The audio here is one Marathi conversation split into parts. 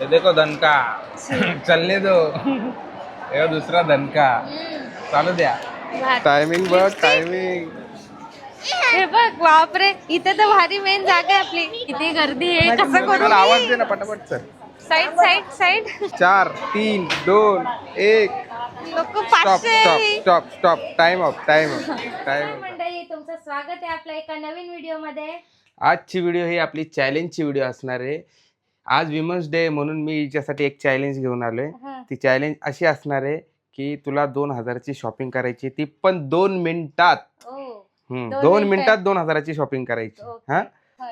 ये देखो दणका चलने दो ये दूसरा दणका चालू द्या टायमिंग बघ टायमिंग हे बघ बापरे इथे तर भारी मेन जागा आहे आपली किती गर्दी आहे कसं करू आवाज दे ना पटापट सर साईड साईड साईड 4 3 2 1 लोक stop 500 stop stop stop time of time time मंडळी तुमचं स्वागत आहे आपल्या एका नवीन व्हिडिओ मध्ये. आजची व्हिडिओ ही आपली चॅलेंजची व्हिडिओ असणार आहे. आज विमन्स डे म्हणून मी हिच्यासाठी एक चॅलेंज घेऊन आलोय. ती चॅलेंज अशी असणार आहे की तुला 2000ची शॉपिंग करायची, ती पण 2 मिनिटात. 2 मिनिटात 2000ची शॉपिंग करायची. हा,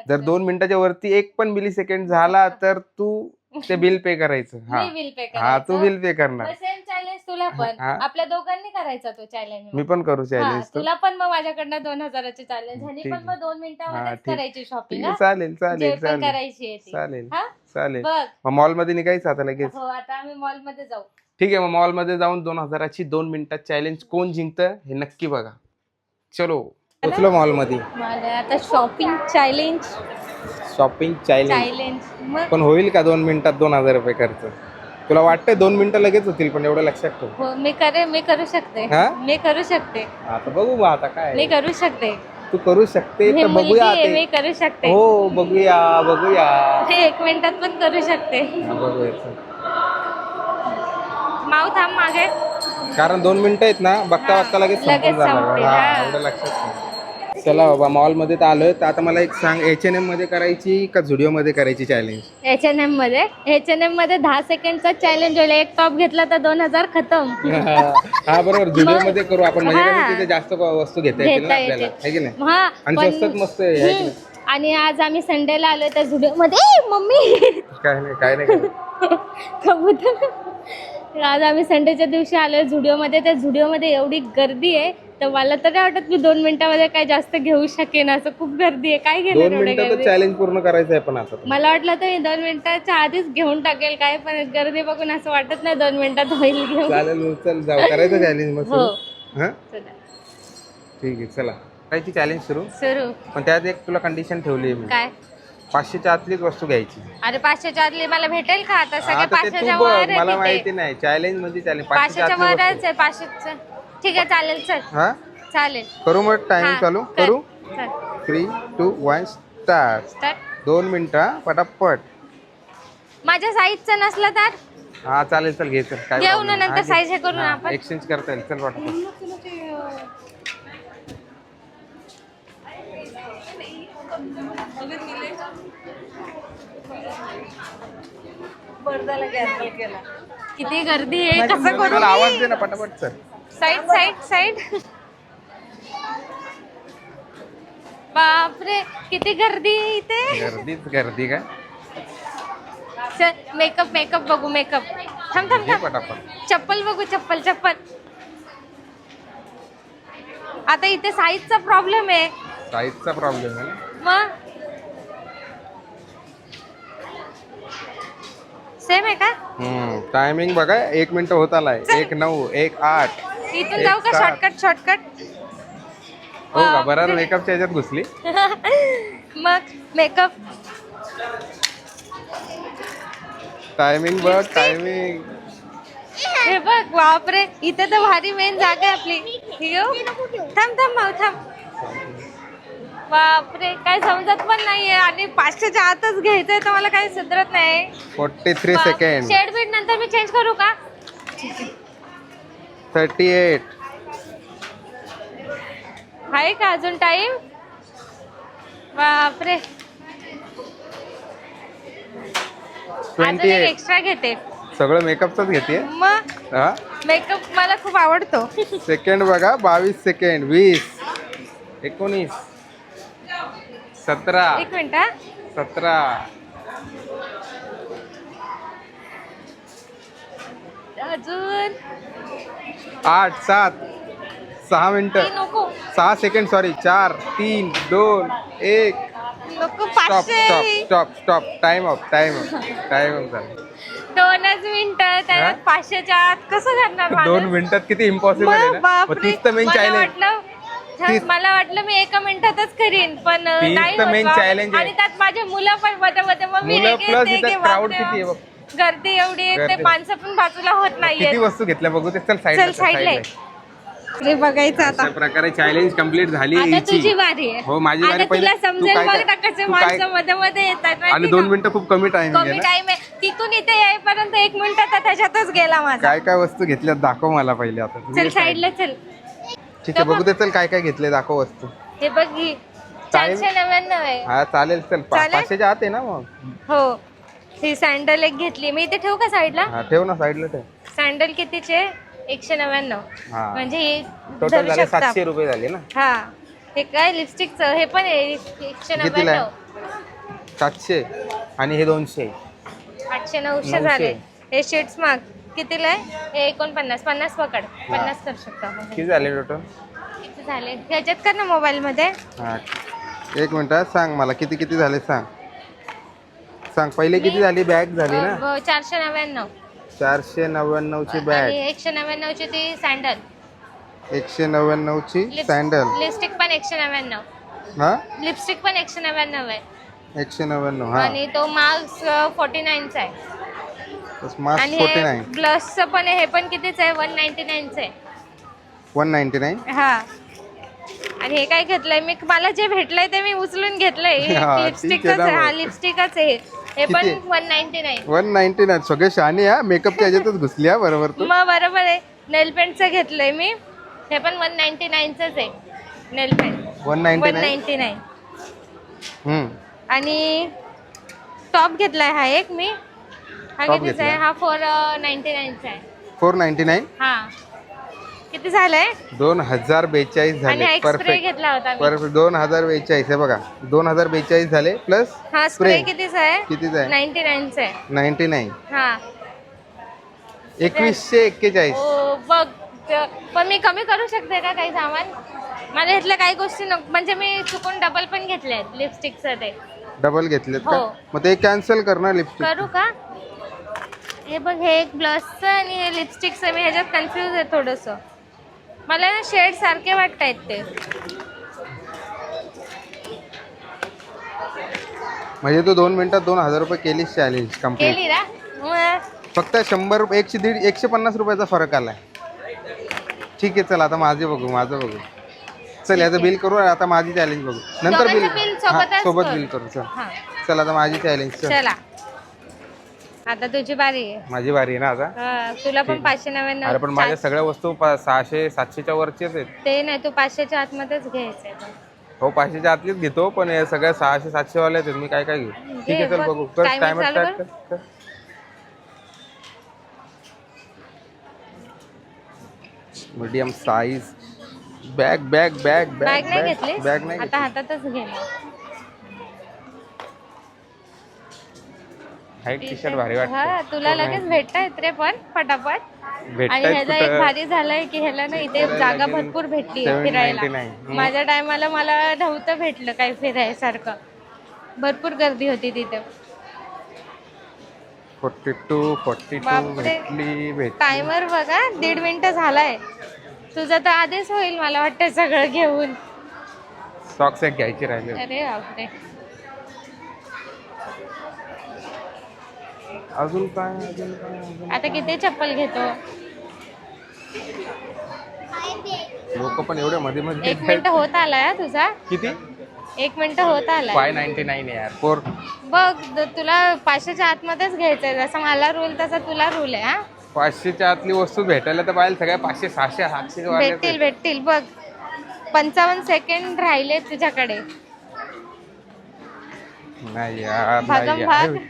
जर 2 मिनिटाच्या वरती एक पण मिली सेकंड झाला तर तू ते बिल पे करायचं. हा तू बिल पे करणार. सेम चॅलेंज तुला पण आपल्या दोघांनी करायचा तो चॅलेंज. मी पण करू चॅलेंज. तुला पण मग माझ्याकडनं 2000ची चॅलेंज आणि पण मग 2 मिनिटांमध्ये करायची शॉपिंग. चालेल चालेल चालेल करायची चालेल चालेल. मग मॉल मध्ये निघायचं आता लगेच. हो आता आम्ही मॉल मध्ये जाऊ. ठीक आहे, मग मॉल मध्ये जाऊन 2000ची 2 मिनिटात चॅलेंज कोण जिंकतं हे नक्की बघा. चलो पोचलो मॉल मध्ये. आता शॉपिंग चॅलेंज चॅलेंज पण होईल का 2 मिनिटात 2000 रुपये खर्च? तुला वाटतंय 2 मिनिटं लगेच होतील, पण एवढं लक्षात ठेव. हो मी करू शकते. मी करू शकते. आता बघू बा आता काय. मी करू शकते. तू करू शकते तर बघूया. मी करू शकते. हो बघूया बघूया. 1 मिनिटात पण करू शकते. बघूया. माऊ थांब मागे, कारण 2 मिनिटं आहेत ना, बघता बघता लगेच संपून जाणार. एवढं लक्षात ठेव. चला बाबा मॉल मध्ये तर आलोय. तर आता मला एक सांग, H&M मध्ये करायची का झुडिओ मध्ये करायची चॅलेंज? H&M मध्ये 10 सेकंडचा चॅलेंज होईल. एक टॉप घेतला तर 2000 खतम. हा बरोबर, झुडिओ मध्ये करू आपण. म्हणजे तिथे जास्त वस्तू घेता येतील ना आपल्याला, है की नाही? आणि स्वस्तात मस्त आहे. आणि आज आम्ही संडेला आलोय तर झुडिओ मध्ये. मम्मी काय नाही कबूतर. आज आम्ही संडेच्या दिवशी आलोय झुडिओ मध्ये. त्या झुडिओ मध्ये एवढी गर्दी आहे तर मला तर नाही वाटत मी 2 मिनिटांमध्ये काय जास्त घेऊ शकेन. असं खूप गर्दी आहे. काय घेणार 2 मिनिटात चॅलेंज पूर्ण करायचं आहे. पण आता मला वाटलं तर मी 2 मिनिटाच्या आधीच घेऊन टाकेल काय, पण गर्दी बघून असं वाटत नाही 2 मिनिटात होईल घेऊन. चालेल चल जाऊ करायचं चॅलेंज मग. हो हा ठीक आहे चला करायची चॅलेंज सुरू. पण त्यात एक तुला कंडिशन ठेवली आहे मी. काय? 500च्या आतलीच वस्तू घ्यायची. अरे 500च्या आतली मला भेटेल का? आता सगळे 500च्या वर आहे. मला माहिती नाही चॅलेंज म्हणजे चॅलेंज 500च्या वरच आहे. 500चं ठीक आहे चालेल. चल हा चालेल करू मग. टाइम चालू करू. 3 2 1 स्टार्ट. 2 मिनिटं पटापट. माझ्या साईजचं नसलं तर हा चालेल चल घे. चल काय घेऊ ना नंतर साईज हे करू आपण. एक्सचेंज करता येईल. चल पटापट. किती गर्दी आहे. कसं करू? आवाज दे ना पटापट. चल साईड साईड साईड. बापरे किती गर्दी आहे इथे. गर्दी का? चल मेकअप बघू. मेकअप थांब पटापट. चप्पल बघू. चप्पल आता इथे साईजचा प्रॉब्लेम आहे. साईजचा प्रॉब्लेम आहे मग सेम आहे का? टायमिंग बघा. 1 मिनिट होत आलाय. 1:09 1:08. इथून जाऊ का? शॉर्टकट हो का? बरं मेकअपच्या ह्याच्यात घुसली. मग मेकअप टायमिंग बघ टायमिंग. हे बघ बापरे इथे तर भारी मेन जागा आहे आपली. थांब माऊ थांब. बापरे काय समजत पण नाहीये. आणि 500च्या आतच घ्यायचंय तर मला काही सुधरत नाही. 43 सेकंड. शेड बीट नंतर मी चेंज करू का? 38. आहे का अजून टाइम? बापरे अजून एक एक्स्ट्रा घेते. सगळं मेकअपच घेते. मग मेकअप मला खूप आवडतो. सेकंड बघा. 22 सेकंड. 20 19 17. 1 मिनिट. 17 अजून 8 7 6 मिनिटं. 6 second. Sorry 4 3 2 1. Stop. Time of 2च मिनिटं त्यात 500च्या आत कसं करणार? 2 मिनिटात किती इम्पॉसिबल आहे ना. तीच तर मेन चॅलेंज. मला वाटलं मी 1 मिनिटातच करीन पण नाही. मेन चॅलेंज आणि त्यात माझे मुलं पण मध्ये मग मी मुलं प्लस इथं क्राऊड किती आहे बघ. गर्दी एवढी आहे, ते गर्दी. माणसं पण बाजूला होत नाहीये. किती वस्तू घेतल्या बघू ते. चल चल साईडला साईडला रे बघायचं आता. अशा प्रकारे चॅलेंज कम्प्लीट झाली आता हिची. तुझी वारी आहे. हो माझी आता वारी पहिले. तुला तू समजेल काय बघ काय- ना कसे तू काय- माणसं मध्ये मध्ये येतात आणि माहिती 2 का? मिनिटं खूप कमी टाइम कमी गेला. टाइम आहे. तिथून इथे येईपर्यंत 1 मिनिट तर त्याच्यातच गेला माझा. काय काय वस्तू घेतल्यात दाखव मला पहिले आता. चल साईडला चल. ठीक आहे बघू दे. चल काय काय घेतले दाखव वस्तू. हे बघ ही 499 आहे. हा चालेल. चल चालेल? 500च्या आत आहे ना मग. हो ही सँडल एक घेतली मी. इथे ठेवू का साईडला? हा ठेव ना साईडला ठेव. सँडल कितीचे? 199. हा म्हणजे हे टोटल धरू झाले शकता. 700 रुपये झाले ना. हा हे काय लिपस्टिकचं हे पण आहे कितीला 199. आहे? 700 आणि हे 200. 800 900 झाले. हे शेड्स माग कितीला आहे? हे 49 50 पकड 50 करू शकता. किती झाले टोटल? किती झाले ह्याच्यात कर ना मोबाईल मध्ये. हा 1 मिनिट सांग मला किती किती झाले सांग. सांग पहिले किती झाली बॅग झाली ना. 499 499 ची बॅग. आणि 199 ची ती सँडल. 199 ची सँडल. लिपस्टिक पण 199. हा लिपस्टिक पण 199 आहे. 199 हा. आणि तो मास्क 49 चा आहे. मास्क आणि 49. ब्लशचं पण आहे. हे पण कितीच आहे? 199 चं आहे. 199. हा आणि हे काय घेतलंय मी? मला जे भेटलंय ते मी उचलून घेतलंय. हा, लिपस्टिकच ठीक आहे ना आहे. हा मग. लिपस्टिकच आहे. हे पण किती? 199. 199 सगळे शहाणे हा. मेकअपच्या ह्याच्यातच घुसली हा बरोबर तू. मग बरोबर आहे. नेल पेंटचं घेतलंय मी. हे पण 199 चंच आहे. नेल पेंट 199. आणि टॉप घेतलाय हा एक मी. हा Top कितीचा आहे? घेतलाय. हा 499 चा आहे. 499. हा किती झालंय? 2042 आणि झाले. हा एक स्प्रे परफेक्ट घेतला होता मी. परफेक्ट 2042 हे बघा 2042 झाले प्लस हा स्प्रे कितीचा आहे? कितीचा आहे? 99 चा आहे. 99. हा 2141. हो बघ पण मी कमी करू शकते का काही सामान? मला इथल्या काही गोष्टी म्हणजे मी चुकून डबल पण घेतले आहेत लिपस्टिकचं. ते डबल घेतलेत का? हो. मग ते कॅन्सल कर ना लिपस्टिक. करू का? हे बघ हे एक ब्लशचं आणि हे लिपस्टिकचं. मी ह्याच्यात कन्फ्यूज आहे थोडंसं. मला ना शेड सारखे वाटतायत ते. म्हणजे तू 2 मिनिटात 2000 रुपये केलीस चॅलेंज कम्प्लीट. केली ना मग. फक्त 100 150 150 रुपयाचा फरक आलाय. ठीक आहे चल आता माझे बघू माझं बघू. चल याचं बिल करू. आता माझी चॅलेंज बघू नंतर बिल. दोघांचं bill सोबतच सोबत करू. बिल करू. चल हा चल आता माझी चॅलेंज. चला आता तुझी बारी आहे. माझी बारी आहे ना आता. हा, तुला पण 599. अरे पण माझ्या सगळ्या वस्तू 600 700च्या वरचेच आहेत. ते नाही तू 500च्या आतमध्येच घ्यायचंय. हो 500च्या आतलीच घेतो पण हे सगळ्या 600 700 वाले आहेत. मी काय काय घेऊ. ठीक आहे चल बघ, बघू. कर timer टायमर चालू स्टार्ट कर. Medium size bag bag bag bag नाही घेतली बॅग नाही आता हातातच घे. टी शर्ट भारी हा वाटतं. तुला लगेच भेटता येत रे पण फटाफट. आणि भेटतायत ह्याचा एक कुठं? भारी झालाय की ह्याला ना इथे फिरायला जागा गेलं भरपूर भेटली 799. फिरायला. माझ्या टायमाला मला नव्हतं भेटलं काही फिरायसारखं. भरपूर गर्दी होती तिथे. 42 42 बापरे. भेटली. टायमर बघा 1.5 मिनिटं झालाय. तुझं तर आधीच होईल मला वाटतं सगळं घेऊन. सॉक्स एक घ्यायचे राहिले. अरे बापरे. अजून काय अजून काय आता किती चप्पल घेतो? लोक पण एवढे मध्ये मध्ये 1 मिनिट होत आलाय हा तुझा. किती? 1 मिनिट होत आलाय. 599 यार. 4 बघ तुला 500च्या आतमध्येच घ्यायचंय. जसं मला रूल तसा तुला रूल आहे. हा 500च्या आतली वस्तू भेटायला तर पाहिजे. सगळ्या 500 600 700 वाले भेटतील भेटतील. बघ 55 सेकंड राहिले तुझ्याकडे. नाही यार भागम नाही भाग. यार.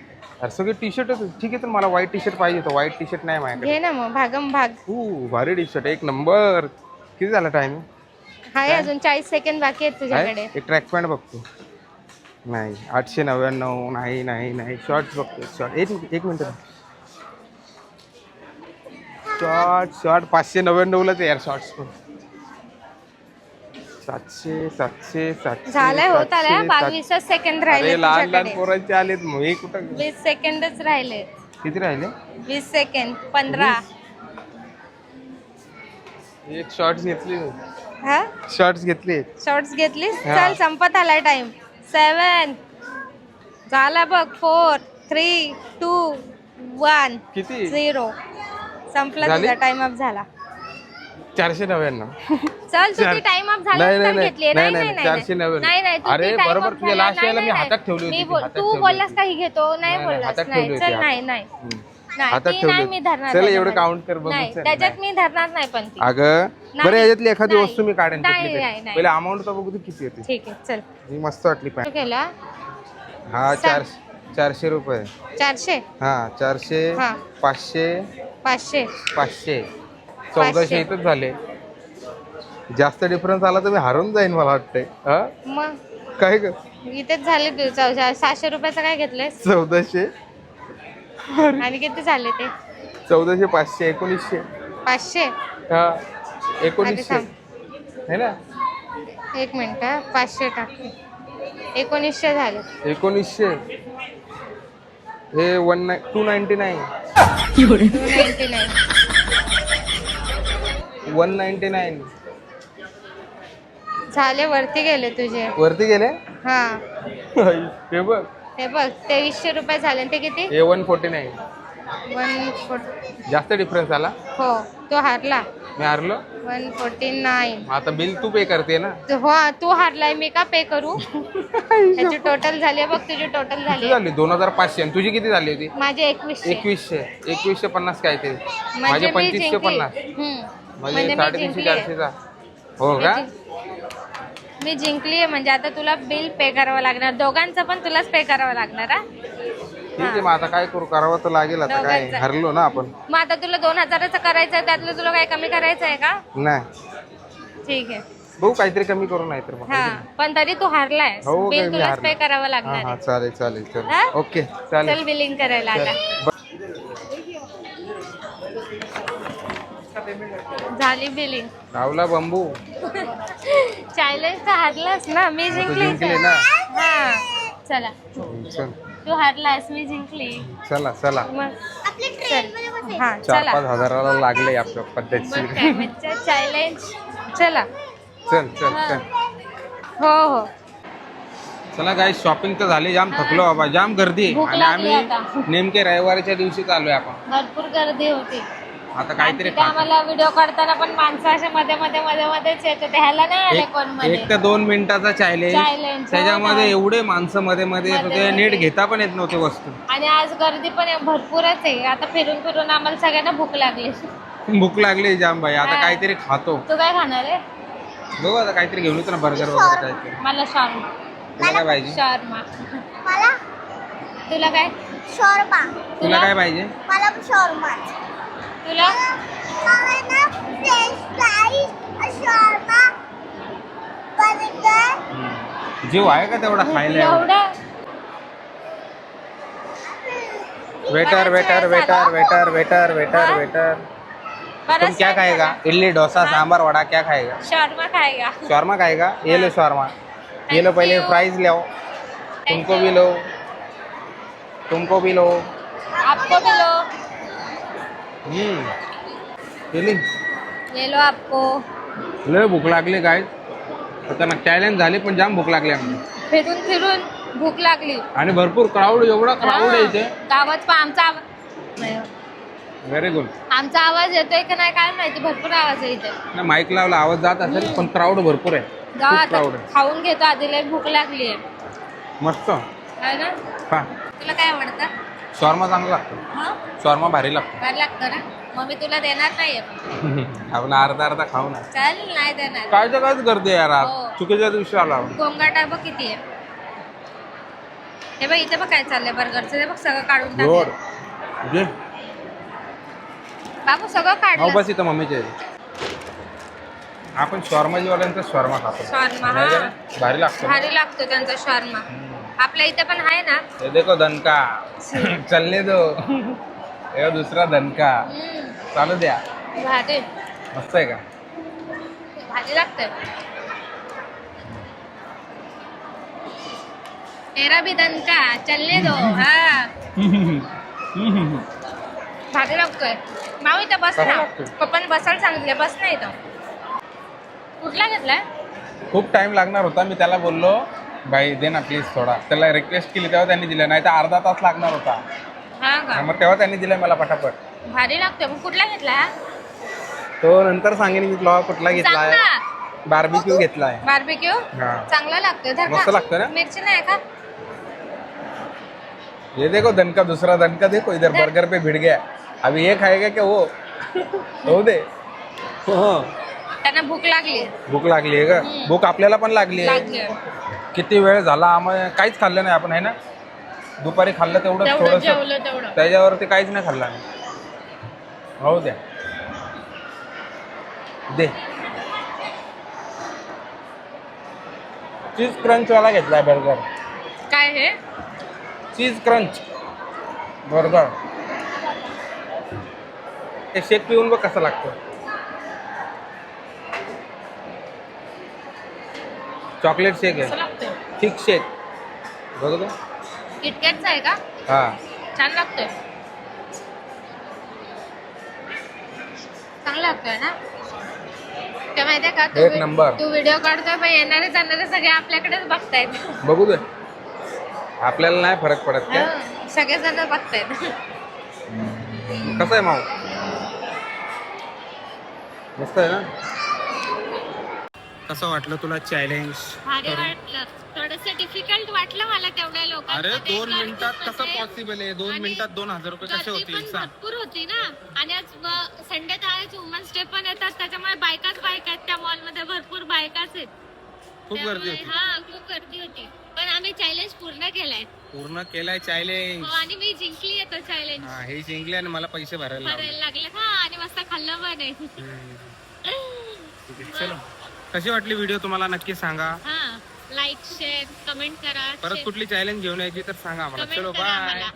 अरे सगळे टी शर्ट ठीक आहे तर मला व्हाईट टी शर्ट पाहिजे होतं. व्हाईट टी शर्ट नाही माझ्याकडे. घे ना मग भागम भाग. भारी टी शर्ट एक नंबर. किती झाला टाइम? हाय अजून 40 सेकंड बाकी आहेत तुझ्याकडे. एक ट्रॅक पॅन्ट बघतो. नाही 899. नाही नाही नाही शॉर्ट्स बघतो. शॉर्ट एक मिनिट. शॉर्ट 599लाच यार शॉर्ट्स पण. 700 700 700 झालंय होत आलाय. 22 सेकंड राहिले अरे लहान लहान तुझ्याकडे. पोरांचे आलेत मग हे कुठं 20 सेकंडच राहिले. किती राहिले? 20 सेकंड 15. एक शॉर्ट्स घेतली. हा शॉर्ट्स घेतली. शॉर्ट्स घेतलीस? हा. चल संपत आलाय टाइम. 7 झाला बघ. 4 3 2 1 किती 0 संपला झाली? तुझा टाइम अप झाला 499. चल तुझी टाइम अप झाला नाही, तर नाही, घेतली नाही, नाही, 499. नाही नाही तुझी अरे, time बरोबर up तुझ्या झाला. last वेळेला नाही, मी नाही, हातात ठेवली होती मी ती, बोल- हातात तू ठेवली बोललास होती. काही घेतो नाही नाही, बोललास हातात नाही ठेवली चल होती नाही हातात. नाही हम्म. नाही, हातात ती ठेवली नाही होती. मी धरणार चल एवढं त्याच्यामध्ये. काउंट कर बघू नाही चल. त्याच्यात नाही. मी धरणार नाही पण ती अगं नाही. बरं याच्यातली एखादी नाही. वस्तू मी काढेन नाही, कुठली नाही, तरी. नाही. पहिले अमाऊंट तर बघू तू किती होती. ठीक आहे चल ही मस्त वाटली पॅन्ट. केला हा सांग. 400 रुपये. 400 हा 400 हा. 500 500 500 1400 इथंच झाले. जास्त डिफरन्स आला तर मी हरून जाईन मला वाटतंय. हा मग काय ग इथेच झाले तुझे 700 रुपयाचं काय घेतलंयस 1400 आणि किती झाले ते 1400 500 1900 500 हा अरे 1900 थांब. है ना. 1 मिनिट 500 टाकते 1900 झाले 1900 हे 299 299 199 झाले वरती गेले तुझे वरती गेले. हा हे बघ हे बघ 2300 रुपये झाले आणि ते किती हे 149 140 जास्त डिफरन्स आला. हो तो हारला मी हारलो. 149 आता बिल तू पे करते ना. हो तू हारलाय मी का पे करू त्याची टोटल झाली आहे बघ तुझी टोटल किती झाली झाली 2500 आणि तुझी किती झाली होती. माझे 2100 2150 काय ते म्हणजे माझे मी 2550 जिंकली. म्हणजे मी 350 जिंकली आहे. 400चा हो का. मी जिंकली आहे म्हणजे आता तुला बिल पे करावं लागणार दोघांचं पण तुलाच पे करावं लागणार हा ठीक आहे मग आता काय करू करावं तर लागेल आता काय दोघांचं. हरलो ना आपण. मग आता तुला 2000चं करायचं आहे त्यातलं तुला काय कमी करायचं आहे का नाही ठीक आहे बघू काहीतरी कमी करू नाही तर मग. हा पण तरी तू हारलाय हो काय बिल मी तुलाच हारलो. पे करावं हा लागणार हा आहे चालेल चालेल चल हा? ओके चालेल. चल बिलिंग करायला आता झाली बिलिंग धावला बांबू. चॅलेंज तर हारलास ना मी जिंकली जिंकली ना. हा चला चल तू हारलास मी जिंकली चला चला मग चल हा 4-5 चला हजाराला लागले आपल्या बघ पद्धतशीर. काय मज्जा चॅलेंज चला चल चल चल हो हो चला काय शॉपिंग तर झाली जाम थकलो बाबा जाम गर्दी आहे. भूक आणि लागली आम्ही आता. नेमके रविवारीच्या दिवशी चाललोय आपण. भरपूर गर्दी होती आता काहीतरी तिथे आम्हाला व्हिडिओ काढताना पण माणसं असे मध्ये मध्ये मध्ये मध्येच येत होते ह्याला नाही आले कोण मध्ये 1 ते 2 मिनिटाचा Challenge, चॅलेंज त्याच्यामध्ये हो ना. एवढे माणसं मध्ये मध्ये येत मध्ये होते मध्ये. नीट घेता पण येत नव्हते वस्तू. आणि आज गर्दी पण भरपूरच आहे आता फिरून फिरून आम्हाला सगळ्यांना भूक लागली भूक लागली जाम भाई आता हा. काहीतरी खातो. तू काय खाणार आहे बघू आता काहीतरी घेऊन येतो ना बर्गर वगैरे काहीतरी. मला शॉर्मा तुला काय पाहिजे शॉर्मा मला तुला काय शॉर्मा तुला काय पाहिजे. मला शॉर्मा तुला मला ना फ्रेंच फ्राईज शॉर्मा बर्गर जीव आहे का तेवढा खायला एवढा? एवढं waiter waiter waiter waiter waiter waiter हाँ? वेटर बरं तुम क्या खाएगा. इडली डोसा हाँ? सांबर वड़ा क्या खाएगा. शॉर्मा खाएगा शॉर्मा खाएगा ये लो शॉर्मा. ये लो Thank पहले you. फ्राइज लो तुमको भी लो तुमको भी लो. आपको भी लो फिलिंग ये लो आपको लय भूक लागली काय आता ना चॅलेंज झाली पण जाम भूक लागली आम्हाला. फिरून फिरून भूक लागली आणि भरपूर क्राऊड एवढा क्राऊड आहे इथे. आवाज पण आमचा आवाज व्हेरी गुड. आमचा आवाज येतोय का नाही काय माहिती भरपूर आवाज आहे इथे ना माईक लावला आवाज जात असेल पण क्राऊड भरपूर आहे. जाऊ खूप आता क्राऊड आहे खाऊन घेतो आधी लय भूक लागली आहे मस्त. है ना हा तुला काय आवडतं शॉर्मा चांगला लागतो. हा शॉर्मा भारी लागतो. बरं लागतं ना मग मी तुला देणार नाहीये आपण अर्धा अर्धा खाऊ ना. चल नाही देणार काय तर कायच गर्दी आहे यार आज हो. चुकीच्या दिवशी आला आपण. गोंगाटा बघ किती आहे हे बघ इथे बघ काय चाललंय बर्गरचं हे बघ सगळं काढून गोड टाकलं जे बाबू सगळं हो काढलं बस इथं मम्मीचे आपण शॉर्माजीवाल्यांचा शॉर्मा खातो. शॉर्मा नाही हा का? भारी लागतो. भारी लागतो त्यांचा शॉर्मा आपल्या इथे पण आहे ना हे देखो दणका चलने दो हे दुसरा दणका चालू द्या. भारी मस्त आहे का. भारी लागतंय तेरा भी दणका चलने दो हा भारी लागतोय माऊ इथं बस भारी ना लागतोय. पप्पाने बसायला सांगितले बस ना इथं कुठला घेतलाय खूप टाइम लागणार होता मी त्याला बोललो भाई दे ना प्लीज थोडा त्याला रिक्वेस्ट केली तेव्हा त्यांनी दिलं नाही तर अर्धा तास लागणार होता. हा का मग तेव्हा त्यांनी दिलाय मला पटापट. भारी लागतोय. मग कुठला घेतला हा? तो नंतर सांगेन मी तुला कुठला घेतलाय. चांगला बार्बिक्यू घेतलाय. बार्बिक्यू हा चांगला लागतोय. धर मस्त खा. लागतो ना. मिरची नाही का? ये देखो दणका, दूसरा दणका देखो इधर. बर्गर पे भिड़ गया. अभी ये खाएगा क्या वो? हो दे. हो. त्यांना भूक लागली. भूक लागली आहे का? भूक आपल्याला पण लागली आहे. लागली. किती वेळ झाला आम्हाला काहीच खाल्लं नाही आपण, आहे ना. दुपारी खाल्लं तेवढं तेवढं थोडस, जेवलं तेवढं. त्याच्यावरती काहीच नाही खाल्लं आम्ही. हो द्या दे. चीज क्रंच वाला घेतलाय बर्गर. काय हे? चीज क्रंच बर्गर. ते शेक पिऊन बघ कसं लागतं. चॉकलेट शेक कसं आहे, लागतोय? थिक शेक. बघ किटकॅटचा आहे का? हा. छान लागतोय. चांगला लागतोय ना. ते माहितीये का एक नंबर. तू व्हिडिओ काढतोय पण येणारे जाणारे सगळे आपल्याकडेच बघतायत. बघू दे, आपल्याला नाही फरक पडत काय. सगळेजण बघतायत. कसं आहे माऊ? मस्त आहे ना. कसं वाटलं तुला चॅलेंज? भारी वाटलं. थोडंसं डिफिकल्ट वाटलं मला तेवढ्या लोकांमध्ये. अरे 2 गर्दी मिनिटात पण कसं होते. पॉसिबल आहे? 2 आणि मिनिटात 2000 रुपये कसे गर्दी होतील पण सांग. भरपूर होती ना. आणि आज संडे तर आहे, वुमन्स डे पण येतात, त्याच्यामुळे बायकाच बायका आहेत त्या मॉलमध्ये. भरपूर बायकाच आहेत. खूप गर्दी त्यामुळे- होती. हा खूप गर्दी होती. पण आम्ही चॅलेंज पूर्ण केलाय. पूर्ण केलाय चॅलेंज. हो, आणि मी जिंकली आहे तो चॅलेंज. हा, हे जिंकले आणि मला पैसे भरायला लावले. करायला लागले. हा, आणि मस्त खाल्लं पण आहे. ठीक आहे, चलो. कशी वाटली व्हिडिओ तुम्हाला नक्की सांगा. हा, लाईक शेअर कमेंट करा. परत कुठली चॅलेंज घेऊन यायची तर सांगा आम्हाला. कमेंट चलो करा बाय. आम्हाला.